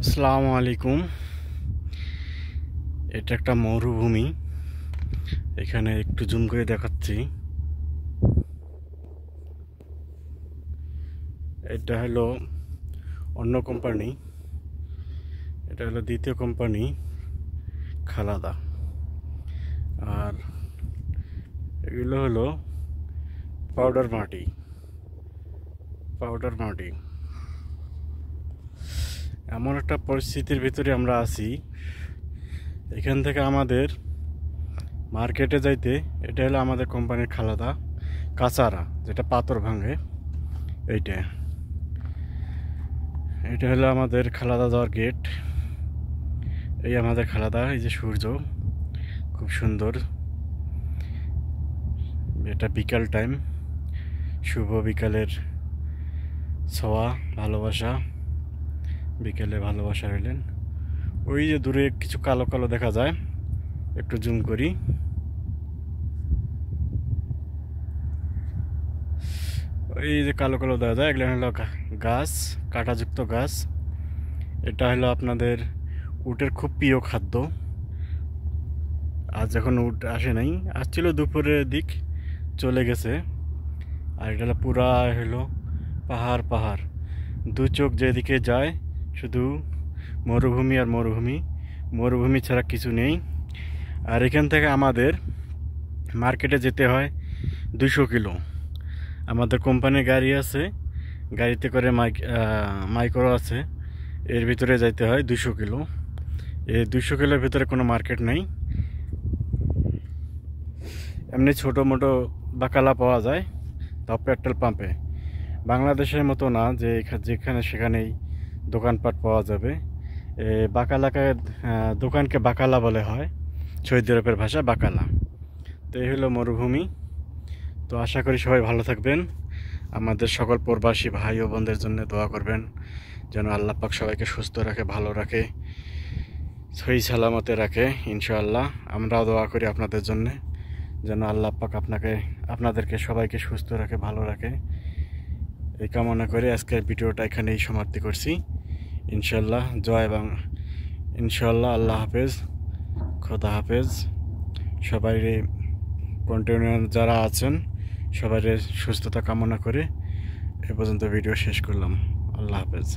আসসালামু আলাইকুম। এটা একটা মরুভূমি। এখানে একটু জুম করে দেখাচ্ছি। এটা হলো অন্য কোম্পানি, এটা হলো দ্বিতীয় কোম্পানি খালাদা। আর এগুলো হলো পাউডার মাটি। এমন একটা পরিস্থিতির ভিতরে আমরা আছি, এখান থেকে আমাদের মার্কেটে যাইতে, এটা হলো আমাদের কোম্পানির খালাদা কাঁচারা, যেটা পাথর ভাঙে। এইটা এটা হলো আমাদের খালাদা যাওয়ার গেট। এই আমাদের খালাদা, এই যে সূর্য খুব সুন্দর। এটা বিকাল টাইম, শুভ বিকালের ছোঁয়া, ভালোবাসা। বিকেলে ভালোবাসা হইলেন। ওই যে দূরে কিছু কালো কালো দেখা যায়, একটু জুম করি। ওই যে কালো কালো দেখা যায়, এগুলো হলো গাছ, কাঁটাযুক্ত গাছ। এটা হলো আপনাদের উটের খুব প্রিয় খাদ্য। আজ যখন উট আসে নাই, আসছিল দুপুরের দিক, চলে গেছে। আর এটা হলো পুরা হলো পাহাড় পাহাড়, দু চোখ যেদিকে যায় শুধু মরুভূমি আর মরুভূমি, মরুভূমি ছাড়া কিছু নেই। আর এখান থেকে আমাদের মার্কেটে যেতে হয় 200 কিলো। আমাদের কোম্পানির গাড়ি আছে, গাড়িতে করে মাইক্রো আছে, এর ভিতরে যাইতে হয় 200 কিলো। এই 200 কিলোর ভিতরে কোনো মার্কেট নেই। এমনি ছোটো মোটো বাকালা পাওয়া যায়, তাও পেট্রোল পাম্পে। বাংলাদেশের মতো না যে যেখানে সেখানেই দোকানপাট পাওয়া যাবে। বাকালাকে দোকানকে বাকালা বলে হয়, সৌদি আরবের ভাষা বাকালা। তো এই হলো মরুভূমি। তো আশা করি সবাই ভালো থাকবেন। আমাদের সকল প্রবাসী ভাই ও বোনদের জন্য দোয়া করবেন, যেন আল্লাহ পাক সবাইকে সুস্থ রাখে, ভালো রাখে, সহি সালামতে রাখে। ইনশাআল্লাহ আমরাও দোয়া করি আপনাদের জন্য, যেন আল্লাহ পাক আপনাদেরকে সবাইকে সুস্থ রাখে, ভালো রাখে। এই কামনা করে আজকের ভিডিওটা এখানেই সমাপ্তি করছি। ইনশাআল্লাহ জয় বাংলা, ইনশাআল্লাহ। আল্লাহ হাফেজ, খোদা হাফেজ। সবাই কন্টিনিউ যারা আছেন সবাই সুস্থতা কামনা করে এ পর্যন্ত ভিডিও শেষ করলাম। আল্লাহ হাফেজ।